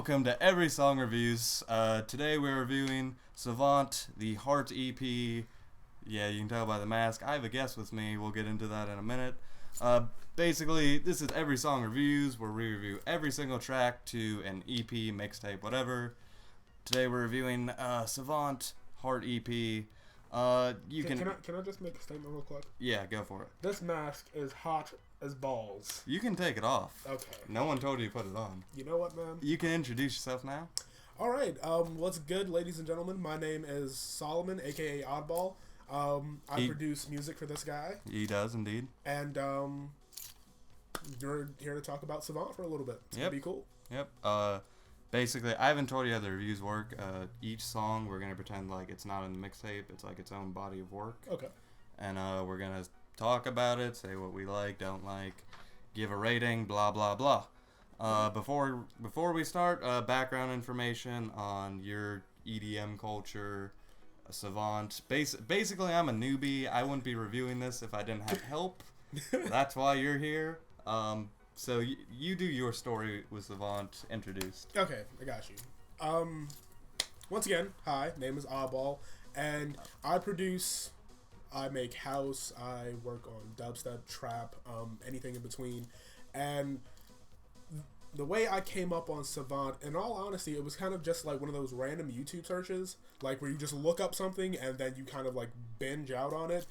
welcome to Every Song Reviews. Today we're reviewing Savant, the Heart EP. Yeah, you can tell by the mask. I have a guest with me. We'll get into that in a minute. Basically, this is Every Song Reviews, where we review every single track to an EP, mixtape, whatever. Today we're reviewing Savant, Heart EP. Can I just make a statement real quick? Yeah, go for it. This mask is hot as balls. You can take it off. Okay. No one told you to put it on. You know what, man? You can introduce yourself now. All right. What's good, ladies and gentlemen? My name is Solomon, aka Oddball. I produce music for this guy. He does indeed. And you're here to talk about Savant for a little bit. It's gonna be cool. Yep. Basically, I haven't told you how the reviews work. Each song, we're going to pretend like it's not in the mixtape. It's like its own body of work. Okay. And we're going to talk about it, say what we like, don't like, give a rating, blah, blah, blah. Before we start, background information on your EDM culture, Savant. Basically, I'm a newbie. I wouldn't be reviewing this if I didn't have help. That's why you're here. So you do your story with Savant introduced. Okay, I got you. Once again, hi, name is Oddball, and I produce, I make house, I work on dubstep, trap, anything in between, and the way I came up on Savant, in all honesty, it was kind of just like one of those random YouTube searches, like where you just look up something and then you kind of like binge out on it.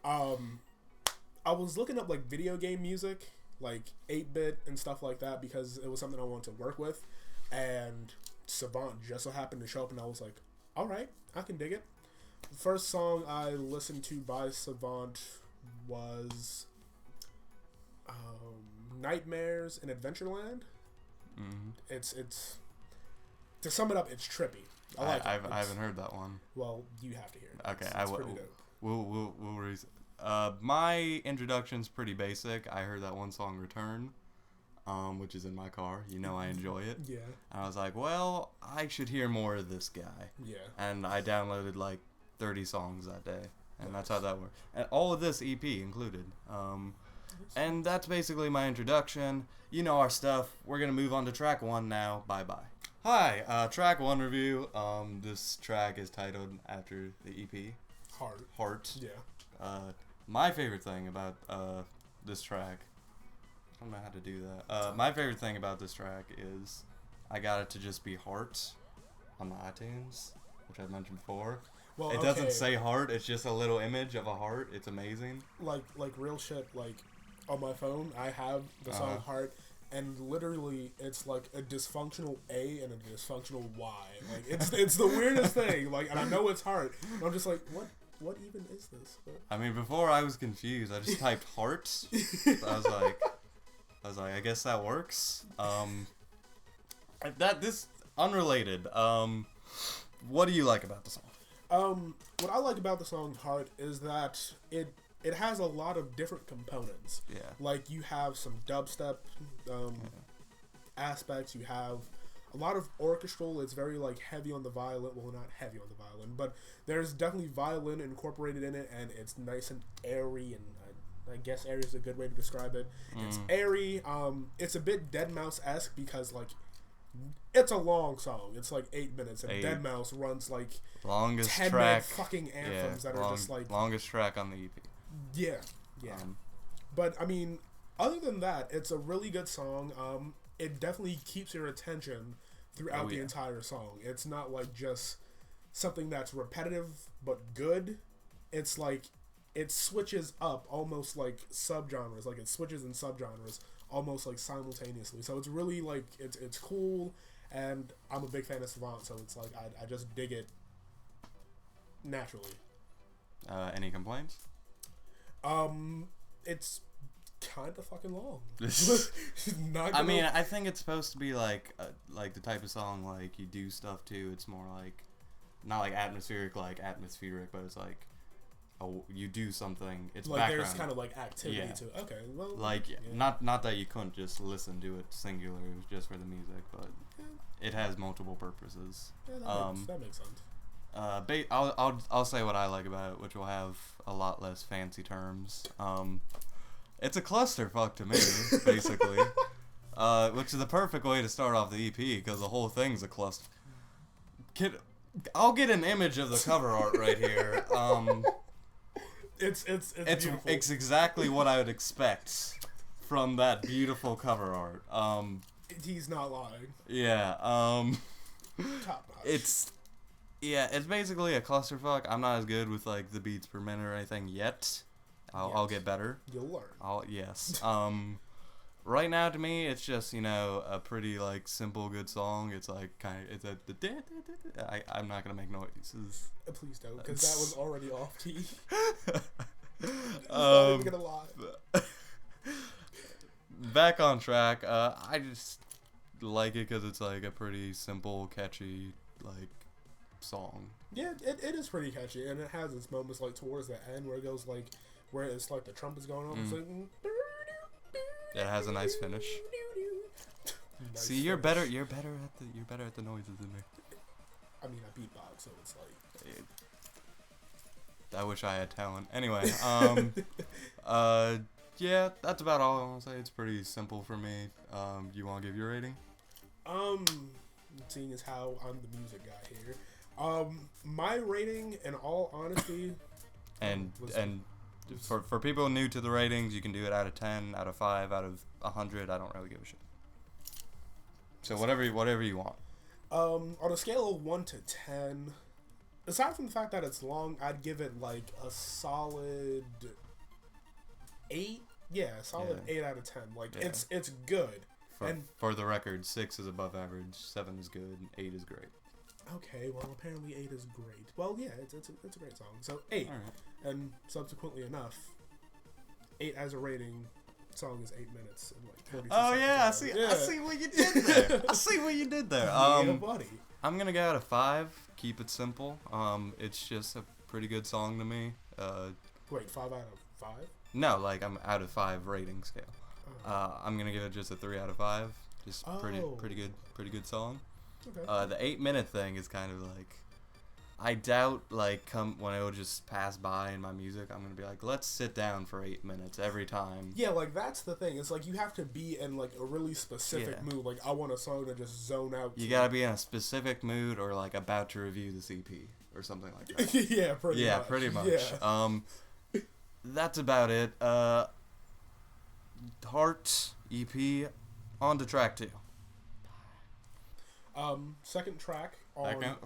I was looking up like video game music, like 8-bit and stuff like that, because it was something I wanted to work with, and Savant just so happened to show up, and I was like, alright, I can dig it. The first song I listened to by Savant was Nightmares in Adventureland. Mm-hmm. It's to sum it up, it's trippy. I like it. I haven't heard that one. Well, you have to hear it. Okay, it's pretty dope. We'll my introduction's pretty basic. I heard that one song, Return, which is in my car. You know I enjoy it. Yeah. And I was like, well, I should hear more of this guy. Yeah. And I downloaded like 30 songs that day. And that's how that worked. And all of this EP included. And that's basically my introduction. You know our stuff. We're going to move on to track 1 now. Bye-bye. Hi, track 1 review. This track is titled after the EP. Heart. Yeah. My favorite thing about this track, I don't know how to do that. My favorite thing about this track is I got it to just be Heart on the iTunes, which I mentioned before. Well, it doesn't say heart, it's just a little image of a heart. It's amazing. Like real shit, like on my phone, I have the song Heart, and literally it's like a dysfunctional A and a dysfunctional Y. Like it's the weirdest thing. Like, and I know it's Heart. And I'm just like, what even is this? I mean, before I was confused. I just typed heart. So I was like, I guess that works. This unrelated. What do you like about the song? What I like about the song Heart is that it has a lot of different components. Yeah. Like, you have some dubstep aspects. You have a lot of orchestral. It's very like heavy on the violin. Well, not heavy on the violin, but there's definitely violin incorporated in it, and it's nice and airy. And I guess airy is a good way to describe it. It's airy. It's a bit Deadmau5-esque because like it's a long song. It's like 8 minutes, and Deadmau5 runs like longest 10 track fucking anthems that are just like longest track on the EP. Yeah. But I mean, other than that, it's a really good song. It definitely keeps your attention throughout the entire song. It's not like just something that's repetitive but good. It's like it switches up almost like subgenres. Like it switches in subgenres almost like simultaneously. So it's really like it's cool, and I'm a big fan of Savant, so it's like I just dig it naturally. Any complaints? It's kind of fucking long. I mean, I think it's supposed to be like the type of song like you do stuff to. It's more like not like atmospheric, but it's like you do something. It's like background. There's kind of like activity to it. Okay, well, like not that you couldn't just listen to it singular. It was just for the music, but it has multiple purposes. Yeah, that makes sense. I'll say what I like about it, which will have a lot less fancy terms. It's a clusterfuck to me, basically. Which is the perfect way to start off the EP because the whole thing's a cluster. I'll get an image of the cover art right here. It's beautiful. It's exactly what I would expect from that beautiful cover art. He's not lying. Yeah. Top notch. It's basically a clusterfuck. I'm not as good with like the beats per minute or anything yet. I'll get better. You'll learn. Yes. Right now to me it's just, a pretty like simple good song. It's like I'm not gonna make noises. Please don't, because that was already off key. Not even gonna lie. Back on track. I just like it because it's like a pretty simple, catchy like song. Yeah, it is pretty catchy, and it has its moments like towards the end where it goes like where it's like the trumpet's going on. It's like, it has a nice finish. Nice See, you're finish. better at the noises than me. I mean, I beatbox, so it's like. I wish I had talent. Anyway, yeah, that's about all I want to say. It's pretty simple for me. You want to give your rating? Seeing as how I'm the music guy here, my rating, in all honesty, and for people new to the ratings, you can do it out of 10, out of 5, out of 100. I don't really give a shit. So whatever you want. On a scale of 1 to 10, aside from the fact that it's long, I'd give it like a solid 8. Yeah, a solid 8 out of 10. Like it's good. For the record, 6 is above average, 7 is good, 8 is great. Okay, well apparently 8 is great. Well, yeah, it's a great song. So 8, and subsequently enough, 8 as a rating. Song is 8 minutes and like 42 Oh yeah, I seconds. see what you did there. I see what you did there. Yeah, buddy. I'm gonna go out of 5. Keep it simple. It's just a pretty good song to me. Wait, 5 out of 5? No, like I'm out of 5 rating scale. I'm gonna give it just a 3 out of 5. Just pretty good song. Okay. The 8-minute thing is kind of like, I doubt like when it will just pass by in my music, I'm gonna be like, let's sit down for 8 minutes every time. Yeah, like that's the thing. It's like you have to be in like a really specific mood. Like I want a song to just zone out. You gotta be in a specific mood or like about to review the CP or something like that. Yeah, pretty much. Yeah. That's about it. Heart EP, on to track 2. Second track on.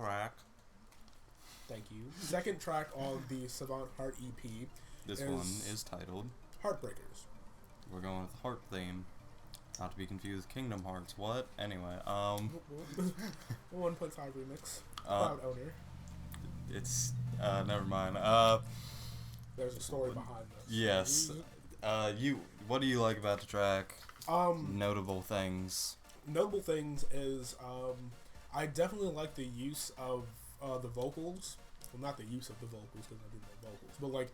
Thank you. Second track on the Savant Heart EP. This one is titled Heartbreakers. We're going with Heart theme. Not to be confused with Kingdom Hearts. What? Anyway, 1.5 remix. Proud owner. It's never mind. There's a story behind this. Yes. What do you like about the track? Notable things. Notable things is I definitely like the use of the vocals. Well, not the use of the vocals because I do no vocals, but like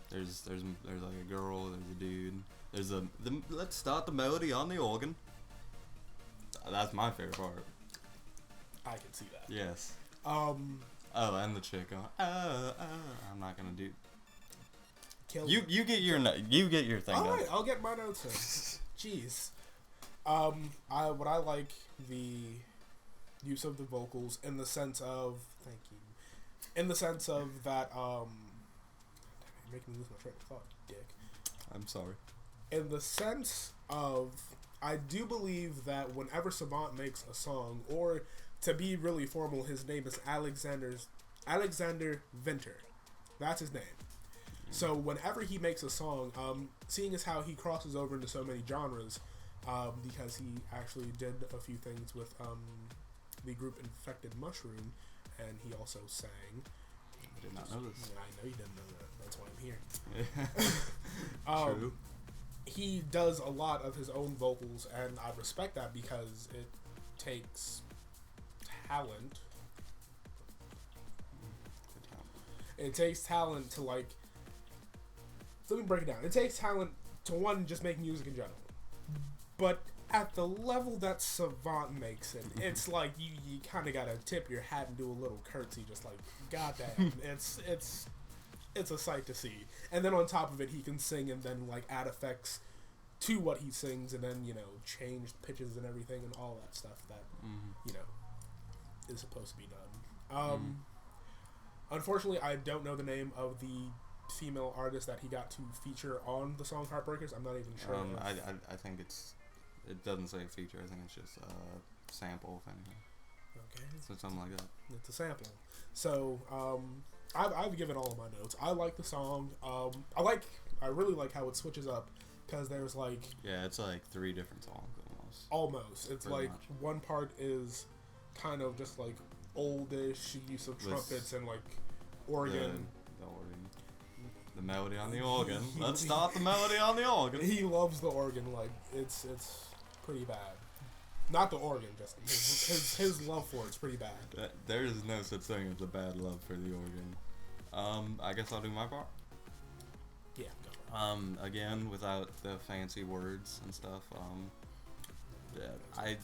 there's like a girl, there's a dude, let's start the melody on the organ. That's my favorite part. I can see that. Yes. And the chick going, I'm not gonna do. You get your thing. All right, I'll get my notes in. Jeez. What I like the use of the vocals in the sense of that you're making me lose my train of thought, dick. I'm sorry. In the sense of, I do believe that whenever Savant makes a song, or to be really formal, his name is Alexander Venter. That's his name. So whenever he makes a song, seeing as how he crosses over into so many genres, because he actually did a few things with the group Infected Mushroom, and he also sang. I did not know this. I know you didn't know that. That's why I'm here. True. He does a lot of his own vocals, and I respect that because it takes talent. It takes talent to like. Let me break it down. It takes talent to one, just make music in general, but at the level that Savant makes it, it's like you kind of gotta tip your hat and do a little curtsy, just like goddamn. it's a sight to see. And then on top of it, he can sing and then like add effects to what he sings, and then change pitches and everything and all that stuff that is supposed to be done. Unfortunately, I don't know the name of the female artist that he got to feature on the song Heartbreakers. I'm not even sure. I think it doesn't say feature. I think it's just a sample, if anything. Okay. So something like that. It's a sample. So I've given all of my notes. I like the song. I really like how it switches up, because there's it's like 3 different songs almost. It's pretty like much. one part is kind of just like oldish use of trumpets and organ. The organ. The melody on the organ. Let's start the melody on the organ. He loves the organ. It's pretty bad. Not the organ, just his love for it's pretty bad. There is no such thing as a bad love for the organ. I guess I'll do my part. Yeah. Again, without the fancy words and stuff. I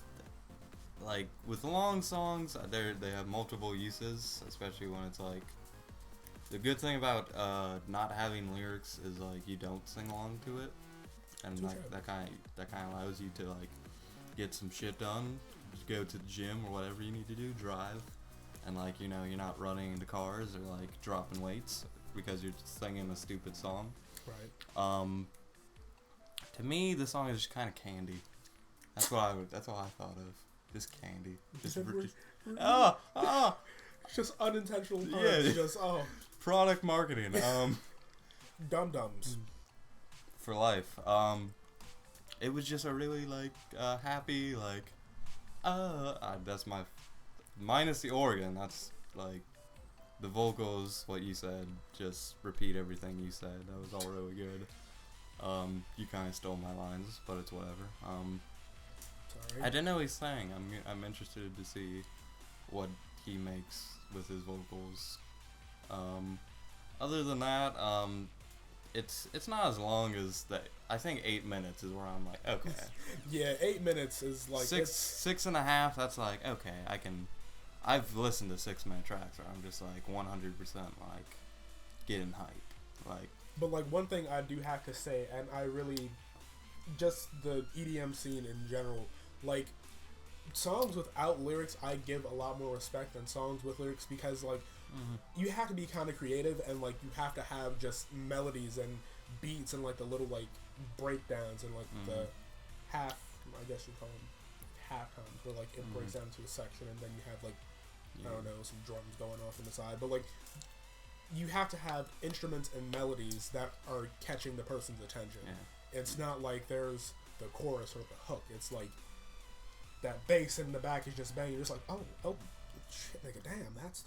like with long songs. They have multiple uses, especially when it's like. The good thing about not having lyrics is you don't sing along to it, and that kind of allows you to get some shit done. Just go to the gym or whatever you need to do, drive, and you're not running into cars or dropping weights because you're just singing a stupid song. Right. To me, the song is just kind of candy. That's what I thought of. Just candy. Just It's just unintentional puns. Yeah. Just product marketing. Dum-dums. For life. It was just a really happy that's my minus the organ. That's the vocals. What you said, just repeat everything you said. That was all really good. You kind of stole my lines, but it's whatever. Sorry. I didn't know he sang. I'm interested to see what he makes with his vocals. Other than that, it's not as long as that. I think 8 minutes is where I'm okay. Yeah, 8 minutes is six and a half. That's okay. I've listened to 6-minute tracks where I'm just 100% getting hype. But one thing I do have to say, and I really just the EDM scene in general, songs without lyrics, I give a lot more respect than songs with lyrics, because you have to be kind of creative, and you have to have just melodies and beats and the little breakdowns and the half, I guess you call them half times, where it breaks down to a section, and then you have I don't know, some drums going off on the side, but you have to have instruments and melodies that are catching the person's attention. Yeah. It's not there's the chorus or the hook. It's that bass in the back is just banging. You're just oh shit, nigga, damn, that's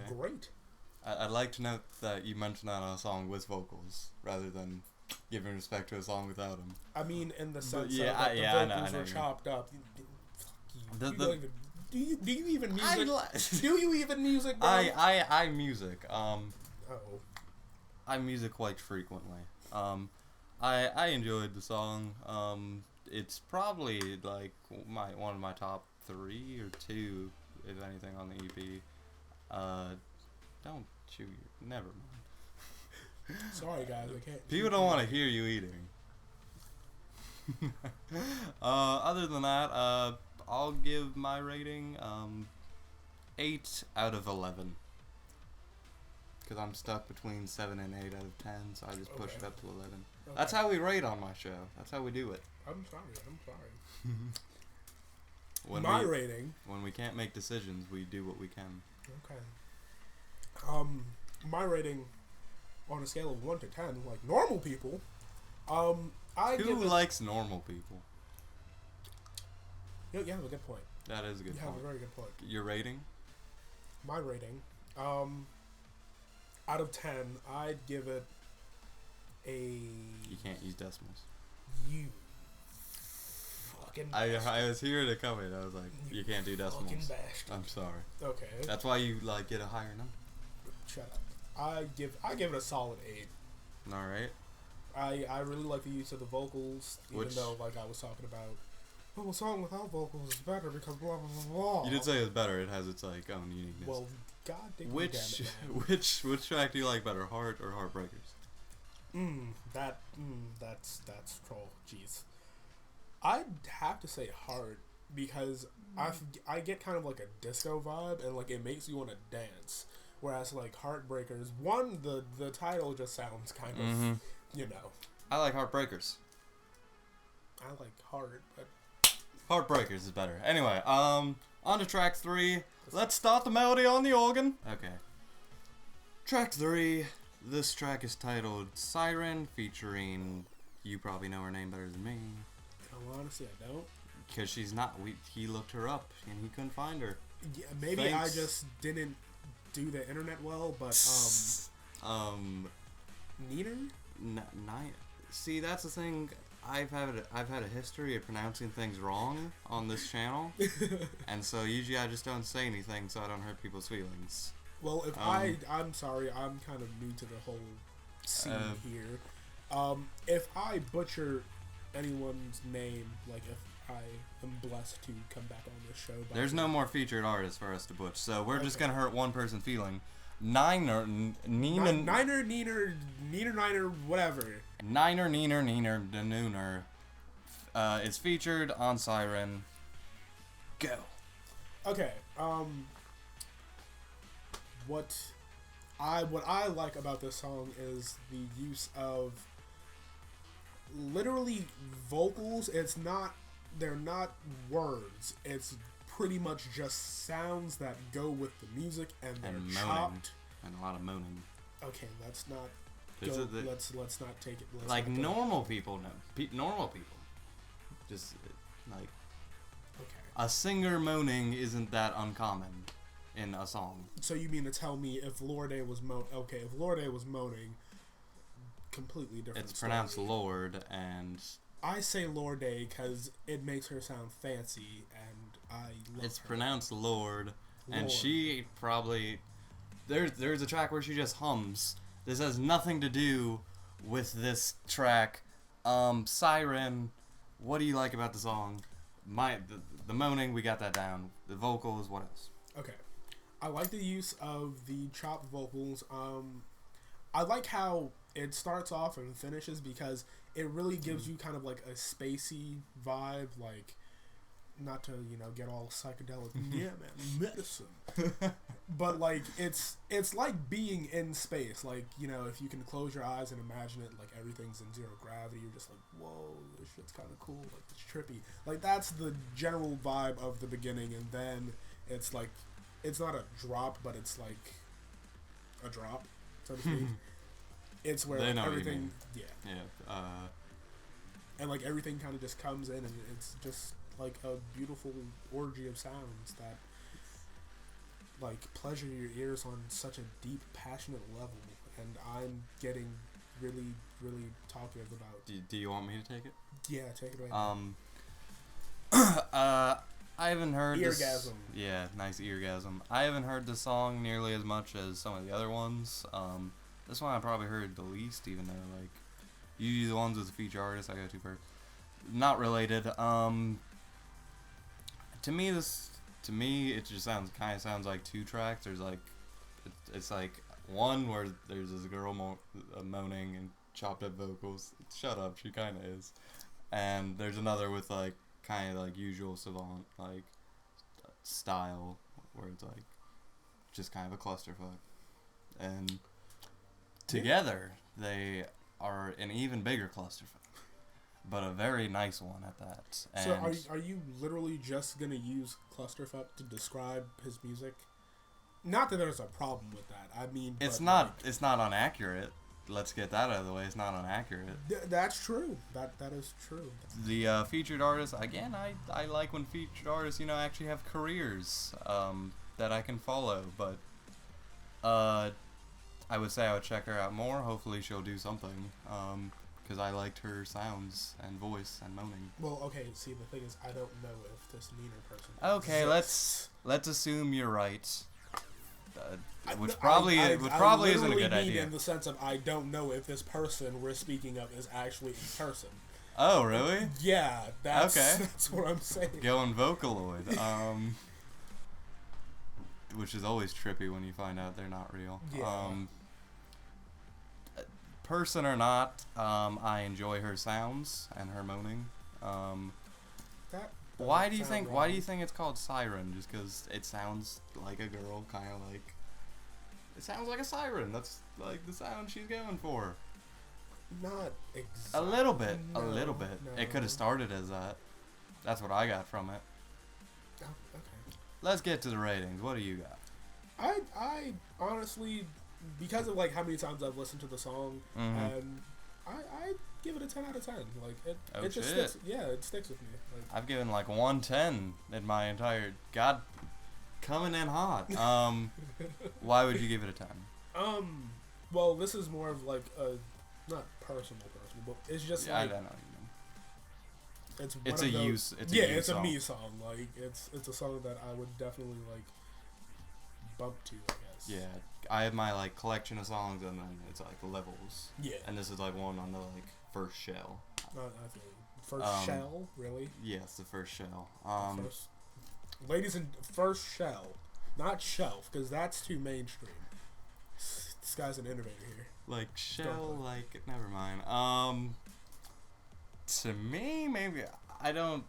great. I'd like to note that you mentioned that on a song with vocals rather than giving respect to a song without them. I mean, in the sense the vocals were chopped up. Do you even music? Do you even music, bro? I music. Uh-oh. I music quite frequently. I enjoyed the song. It's probably one of my top 3 or 2, if anything, on the EP. Don't chew your. Never mind. Sorry, guys, I can't. People don't want to hear you eating. Other than that, I'll give my rating 8 out of 11. Because I'm stuck between 7 and 8 out of 10, so I just pushed it up to 11. Okay. That's how we rate on my show. That's how we do it. I'm sorry. Rating. When we can't make decisions, we do what we can. Okay. My rating on a scale of 1 to 10, normal people, Who likes normal people? You have a good point. That is a good point. You have a very good point. Your rating? My rating, out of 10, I'd give it a... You can't use decimals. You fucking bastard. I was here to come in. I was you can't do decimals. Fucking bastard. I'm sorry. Okay. That's why you get a higher number. Shut up. I give it a solid 8. All right. I really like the use of the vocals, even though I was talking about, a song without vocals is better because blah blah blah blah. You did say it's better. It has its own uniqueness. Well, god damn it, which track do you like better, Heart or Heartbreakers? That's troll. Jeez. I'd have to say Heart because I get kind of like a disco vibe and like it makes you want to dance. Whereas like Heartbreakers, the title just sounds kind of, you know. I like Heartbreakers. I like Heart, but Heartbreakers is better. Anyway, on to track 3. Let's start the melody on the organ. Okay. Track 3. This track is titled Siren, featuring, you probably know her name better than me. in all honesty, I don't. Because she's not, he looked her up and he couldn't find her. Yeah, maybe Thanks. I just didn't do the internet well, but Nina? See, that's the thing. I've had a history of pronouncing things wrong on this channel, and so usually I just don't say anything so I don't hurt people's feelings. Well, if I'm sorry, I'm kind of new to the whole scene here. If I butcher anyone's name, like if I am blessed to come back on this show, There's no more featured artists for us to butch, so we're just gonna hurt one person's feeling. Niner, whatever. Niner, Nooner, is featured on Siren. Go. Okay. What I like about this song is the use of literally vocals. They're not words. It's pretty much just sounds that go with the music, and they're chopped. And a lot of moaning. Okay, let's not let's not take it. Like normal people know. Normal people. Just like. Okay. A singer moaning isn't that uncommon in a song. So you mean to tell me if Lorde was moaning, completely different. It's pronounced Lord, and I say Lorde because it makes her sound fancy, and I love it's her. pronounced Lord, and she probably there's a track where she just hums. This has nothing to do with this track. Siren, what do you like about the song? The moaning, we got that down. The vocals, what else? Okay. I like the use of the chopped vocals. I like how it starts off and finishes because it really gives you kind of like a spacey vibe, like not to, get all psychedelic. Yeah, man, medicine. But like it's like being in space. Like, if you can close your eyes and imagine it, like everything's in zero gravity, you're just like, whoa, this shit's kind of cool. Like, it's trippy. Like, that's the general vibe of the beginning, and then it's like, it's not a drop, but it's like a drop, so to speak. It's where like, everything, and like everything kind of just comes in, and it's just like a beautiful orgy of sounds that like pleasure your ears on such a deep, passionate level. And I'm getting really, really talkative about. Do you want me to take it? Yeah, take it away. I haven't heard eargasm. Yeah, nice eargasm. I haven't heard the song nearly as much as some of the other ones. This one I probably heard the least, even though like usually the ones with the feature artist I go to first. Not related. To me it just sounds like two tracks. There's like it's like one where there's this girl moaning and chopped up vocals. Shut up, she kind of is. And there's another with like kind of like usual Savant like style where it's like just kind of a clusterfuck, and together they are an even bigger clusterfuck, but a very nice one at that. And so are you literally just gonna use clusterfuck to describe his music? Not that there's a problem with that. I mean, it's not inaccurate. Let's get that out of the way. It's not inaccurate. That's true. That is true. The featured artists, again, I like when featured artists, actually have careers that I can follow. But I would say I would check her out more. Hopefully she'll do something. Because I liked her sounds and voice and moaning. Well, okay. See, the thing is, I don't know if this Nina person. Okay, exists. let's assume you're right. Which probably isn't a good idea. In the sense of I don't know if this person we're speaking of is actually a person. Oh, really? Yeah, that's okay. That's what I'm saying. Going Vocaloid, which is always trippy when you find out they're not real. Yeah. person or not, I enjoy her sounds and her moaning. That Why doesn't do you sound think? wrong. Why do you think it's called Siren? Just because it sounds like a girl, kind of like. It sounds like a siren. That's like the sound she's going for. Not exactly. A little bit. No, a little bit. no. It could have started as that. That's what I got from it. Oh, okay. Let's get to the ratings. What do you got? I honestly, because of like how many times I've listened to the song, and I give it a 10 out of 10. Like it just shit. sticks. Yeah, it sticks with me. Like, I've given like 110 in my entire. God, coming in hot. Why would you give it a 10? well, this is more of like a not personal, but it's just Yeah, like I don't know what you mean. it's a one of those, use. It's a yeah, use it's song. a me song. Like it's a song that I would definitely like bump to, I guess. Yeah, I have my like collection of songs, and then it's like levels. Yeah. And this is like one on the like first shell. I think first shell, really. Yes, the first shell. First, ladies and first shell, not shelf, because that's too mainstream. This guy's an innovator here. Like shell, like never mind. To me, maybe I don't.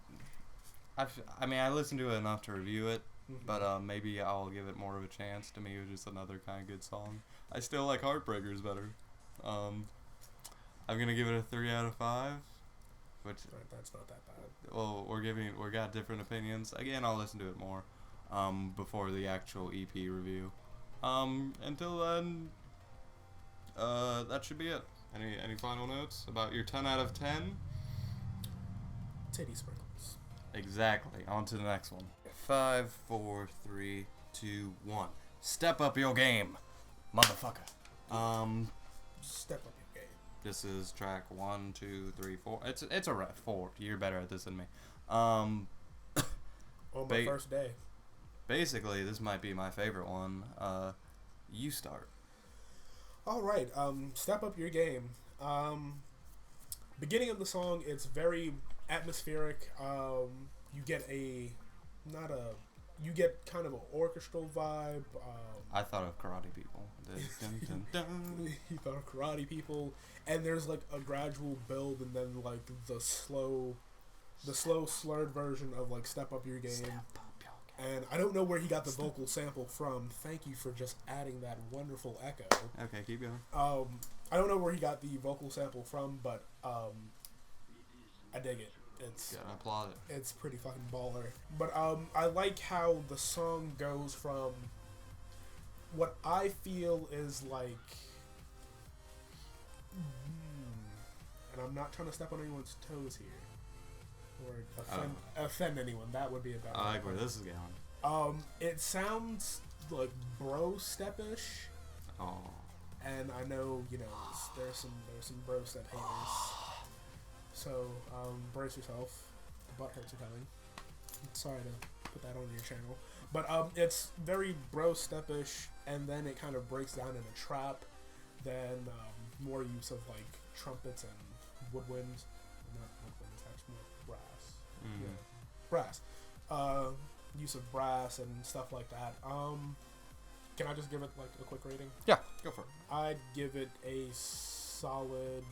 I mean, I listened to it enough to review it, but maybe I'll give it more of a chance. To me, it was just another kind of good song. I still like Heartbreakers better. I'm gonna give it a 3 out of 5, which That's not that bad. well, we got different opinions. Again, I'll listen to it more before the actual EP review. Until then, that should be it. Any final notes about your 10 out of 10? Titty sprinkles. Exactly. On to the next one. 5, 4, 3, 2, 1. Step up your game, motherfucker. Step up your game. This is track 1, 2, 3, 4. It's a ref 4. You're better at this than me. On my first day. Basically, this might be my favorite one. You start. All right. Step up your game. Beginning of the song, it's very atmospheric. You get you get kind of an orchestral vibe. I thought of Karate People. Dun, dun, dun. You thought of Karate People, and there's like a gradual build, and then like the slow slurred version of like Step Up Your Game. Step up your game. And I don't know where he got the vocal sample from. Thank you for just adding that wonderful echo. Okay, keep going. I don't know where he got the vocal sample from, but I dig it. Gotta applaud it. It's pretty fucking baller. But I like how the song goes from what I feel is like, and I'm not trying to step on anyone's toes here or offend anyone. That would be a bad. I like where this is going. It sounds like bro step-ish. Oh. And I know, there's some bro step haters. So, brace yourself. The butt hurts are coming. Sorry to put that on your channel. But it's very bro step-ish, and then it kind of breaks down in a trap. Then more use of like trumpets and woodwinds. Not woodwinds, that's more brass. Yeah, brass. Use of brass and stuff like that. Can I just give it like a quick rating? Yeah, go for it. I'd give it a solid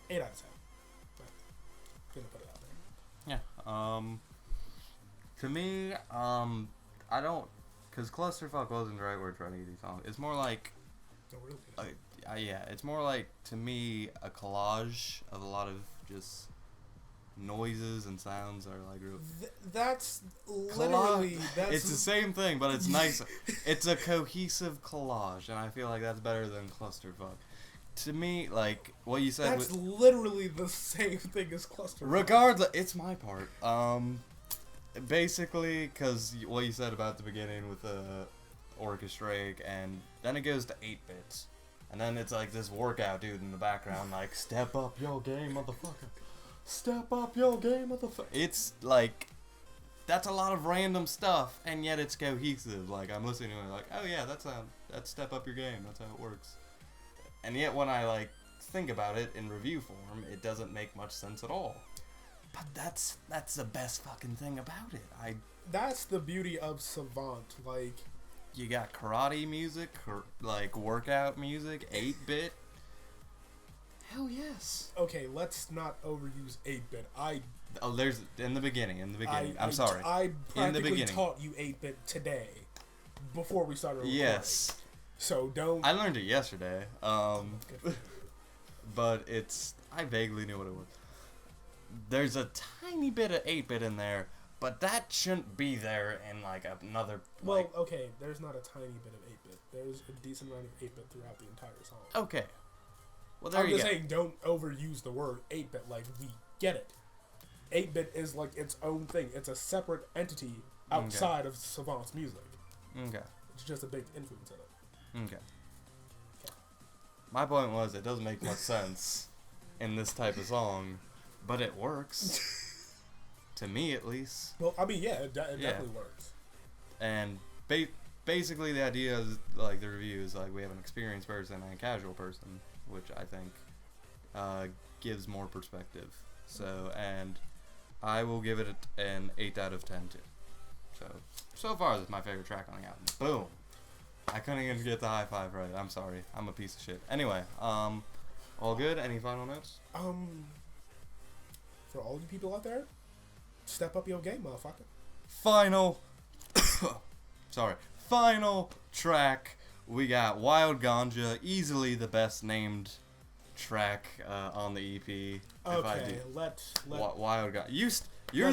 8 out of 10. Gonna put it out there. Yeah. To me, I don't, cause clusterfuck wasn't the right word for any of these songs. It's more like, Oh, really? yeah, it's more like to me a collage of a lot of just noises and sounds are like real. That's literally It's the same thing, but it's nicer. It's a cohesive collage, and I feel like that's better than clusterfuck. To me, like what you said. That's literally the same thing as clusterfuck. Regardless, it's my part. Basically, because what you said about the beginning with the orchestrate, and then it goes to 8 bits, and then it's like this workout dude in the background, like step up your game, motherfucker. Step up your game, motherfucker. It's like, that's a lot of random stuff, and yet it's cohesive. Like, I'm listening to it like, oh yeah, that's step up your game. That's how it works. And yet when I, like, think about it in review form, it doesn't make much sense at all. But that's the best fucking thing about it. That's the beauty of Savant. Like, you got karate music, like workout music, 8-bit. Hell yes. Okay, let's not overuse 8-bit. There's in the beginning. I'm sorry. I practically taught you 8-bit today before we started recording. Yes. So don't. I learned it yesterday. But I vaguely knew what it was. There's a tiny bit of 8-bit in there, but that shouldn't be there in like another. Well, okay, there's not a tiny bit of 8-bit. There's a decent amount of 8-bit throughout the entire song. Okay. Well, there I'm you go. just saying, don't overuse the word 8-bit. Like, we get it. 8-bit is like its own thing. It's a separate entity outside of Savant's music. Okay. It's just a big influence in it. Okay. My point was, it doesn't make much sense in this type of song, but it works. To me, at least. Well, I mean, yeah, it definitely works. And basically, the idea is, like, the review is, like, we have an experienced person and a casual person, which I think gives more perspective. So, and I will give it an 8 out of 10, too. So far, this is my favorite track on the album. Boom. I couldn't even get the high five right. I'm sorry. I'm a piece of shit. Anyway, all good? Any final notes? For all you people out there, step up your game, motherfucker. Final track. We got Wild Ganja, easily the best named track on the EP. Okay, let's Wild Ganja. You're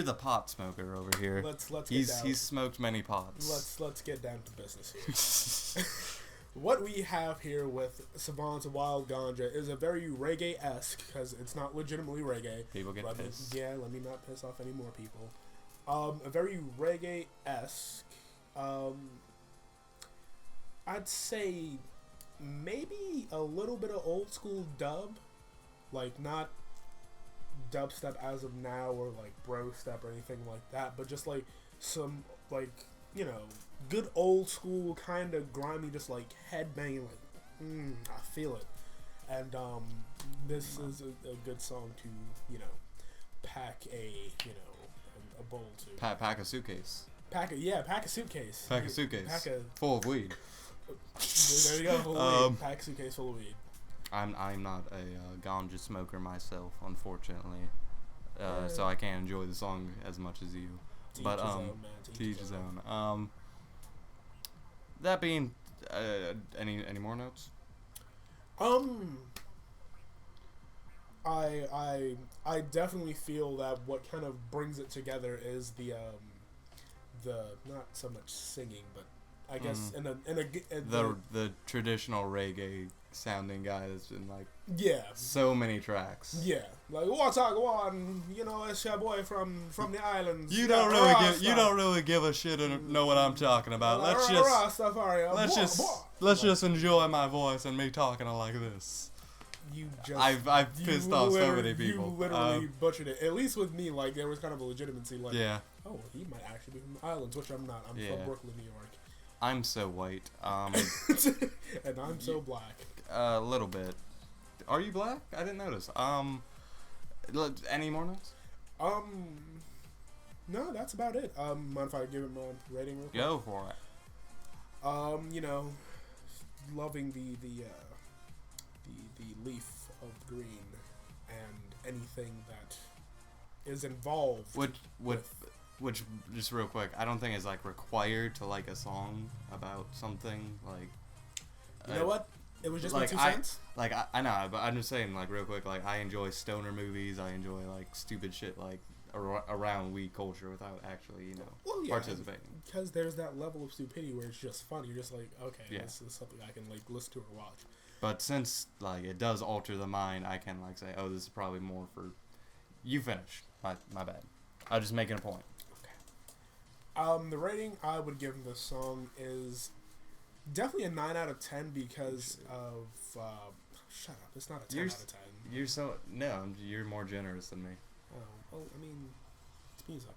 the pot smoker over here. Let's get down. He's smoked many pots. Let's get down to business here. What we have here with Savant's Wild Ganja is a very reggae-esque, because it's not legitimately reggae. People get pissed. Let me not piss off any more people. A very reggae-esque. I'd say maybe a little bit of old school dub, like not dubstep as of now or like bro step or anything like that, but just like some like, you know, good old school kind of grimy, just like headbanging, like I feel it. And this is a good song to, you know, pack a bowl to. Pack a suitcase. Pack a suitcase. Full of weed. There you go, full of weed. Pack a suitcase full of weed. I'm not a ganja smoker myself, unfortunately, so I can't enjoy the song as much as you. But to each his own. That being, any more notes? I definitely feel that what kind of brings it together is the not so much singing, but I guess the traditional reggae sounding guy that's been like so many tracks. Yeah, like what's up, on? You know, it's your boy from the islands. You don't really give a shit and know what I'm talking about. Let's just enjoy my voice and me talking like this. I've pissed off so many people. You literally butchered it. At least with me, like there was kind of a legitimacy. Like, oh, he might actually be from the islands, which I'm not. I'm from Brooklyn, New York. I'm so white. And I'm so black. A little bit. Are you black? I didn't notice. Any more notes? No, that's about it. Mind if I give him a rating real quick? Go for it. You know, loving the leaf of green and anything that is involved. Which, just real quick, I don't think is like required to like a song about something like. You know what? It was just like, my 2 cents. I know, but I'm just saying, like, real quick, like, I enjoy stoner movies. I enjoy like stupid shit like around weed culture without actually, you know, participating. Because there's that level of stupidity where it's just fun. You're just like, okay, this is something I can like listen to or watch. But since like it does alter the mind, I can like say, oh, this is probably more for. You finish. My bad. I'm just making a point. The rating I would give this song is definitely a 9 out of 10 because of shut up, it's not a 10 out of 10. You're more generous than me. Oh, well, I mean, it's music.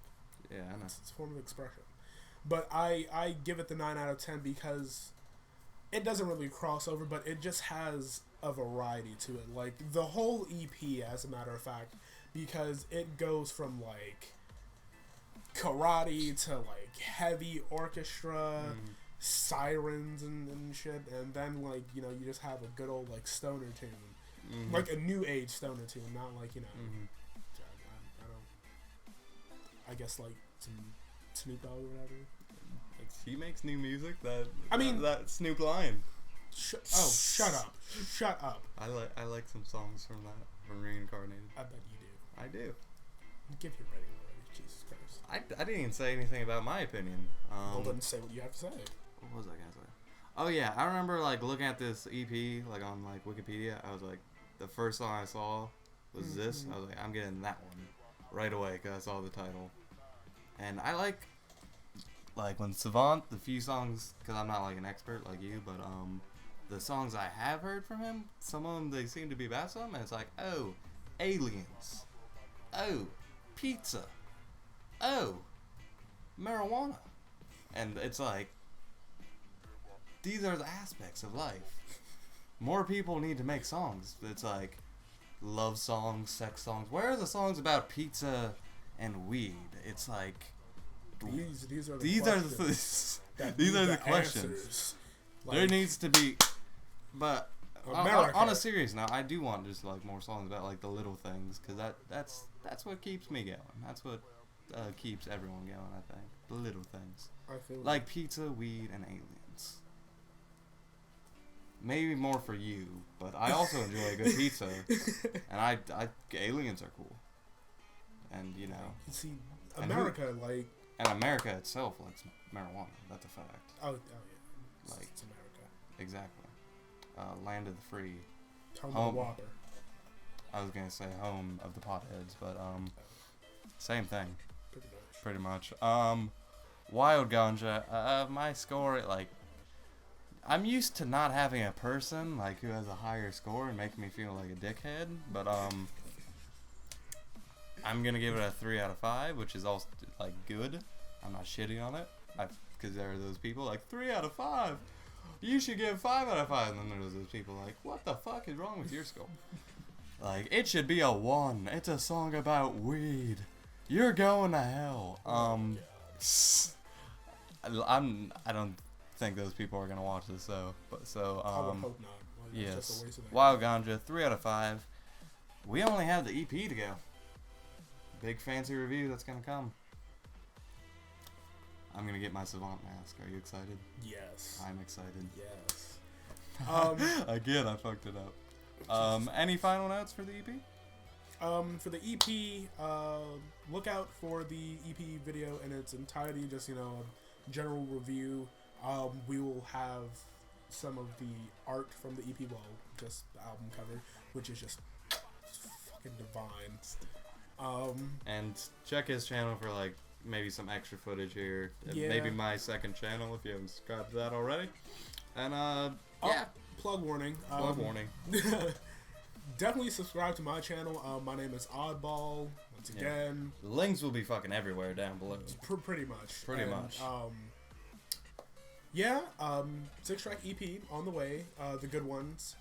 Yeah, I know. It's a form of expression. But I give it the 9 out of 10 because it doesn't really cross over, but it just has a variety to it. Like, the whole EP, as a matter of fact, because it goes from, like, karate to like heavy orchestra, sirens and shit, and then like you just have a good old like stoner tune, like a new age stoner tune, not like I guess like some Snoop Dogg or whatever. Like, he makes new music. That Snoop line. Shut up. I like some songs from Reincarnated. I bet you do. I do. Give your rating already, Jesus Christ. I didn't even say anything about my opinion. Well, then say what you have to say. What was I gonna say? Oh yeah, I remember like looking at this EP like on like Wikipedia. I was like, the first song I saw was this. I was like, I'm getting that one right away because I saw the title. And I like when Savant, the few songs, because I'm not like an expert like you, but the songs I have heard from him, some of them they seem to be about something. And it's like, oh, aliens, oh, pizza, oh, marijuana, and it's like, these are the aspects of life. More people need to make songs. It's like love songs, sex songs. Where are the songs about pizza and weed? It's like these are the questions. Like, there needs to be, but on a serious note, I do want just like more songs about like the little things, because that's what keeps me going. That's what keeps everyone going. I think the little things, I feel like pizza, weed, and aliens. Maybe more for you, but I also enjoy a good pizza, and I aliens are cool, and you see, America and America itself likes marijuana. That's a fact. Oh yeah, it's America. Exactly. Land of the free. Home of the Whopper. I was gonna say home of the potheads, but same thing. Pretty much. Wild Ganja. My score, like, I'm used to not having a person like who has a higher score and making me feel like a dickhead, but I'm gonna give it a 3 out of 5, which is also like good. I'm not shitting on it, because there are those people like 3 out of 5. You should give 5 out of 5, and then there's those people like, what the fuck is wrong with your score? Like, it should be a 1. It's a song about weed. You're going to hell. I don't think those people are gonna watch this though. But I would hope not. Yes. Wild Ganja, 3 out of 5. We only have the EP to go. Big fancy review that's gonna come. I'm gonna get my Savant mask. Are you excited? Yes. I'm excited. Yes. Again, I fucked it up. Any final notes for the EP? For the EP, look out for the EP video in its entirety. Just a general review. We will have some of the art from the EP, just the album cover, which is just fucking divine. And check his channel for like maybe some extra footage here. Yeah. Maybe my second channel if you haven't subscribed to that already. And yeah. Plug warning. Plug warning. Definitely subscribe to my channel. My name is Oddball. Once again, the links will be fucking everywhere down below. Pretty much. Pretty much. 6-track EP on the way. The good ones.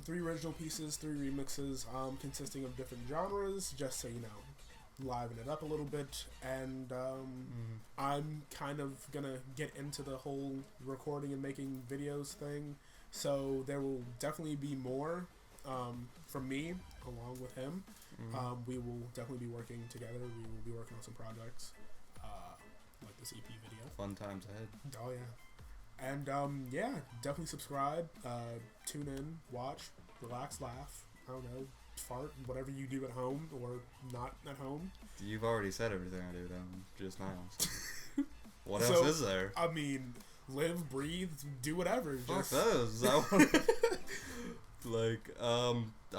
3 original pieces, 3 remixes, consisting of different genres, just so liven it up a little bit. And I'm kind of gonna get into the whole recording and making videos thing, so there will definitely be more from me along with him. We will definitely be working together. We will be working on some projects like this EP video. Fun times ahead. Oh yeah. And definitely subscribe, tune in, watch, relax, laugh, I don't know, fart, whatever you do at home or not at home. You've already said everything I do down just now. So. What else is there? I mean, live, breathe, do whatever. Fuck those. I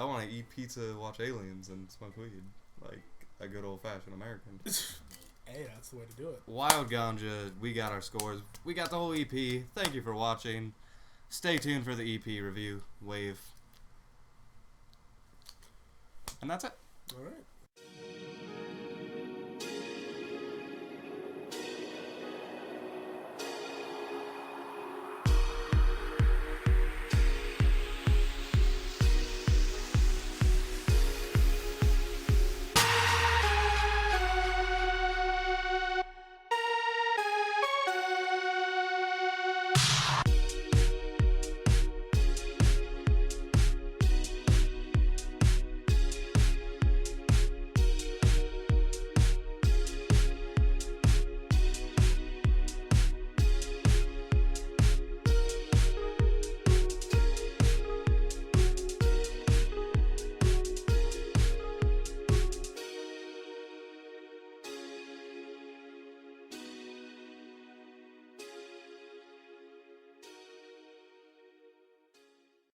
want to eat pizza, watch aliens, and smoke weed. Like a good old-fashioned American. Hey, that's the way to do it. Wild Ganja, we got our scores. We got the whole EP. Thank you for watching. Stay tuned for the EP review. Wave. And that's it. All right.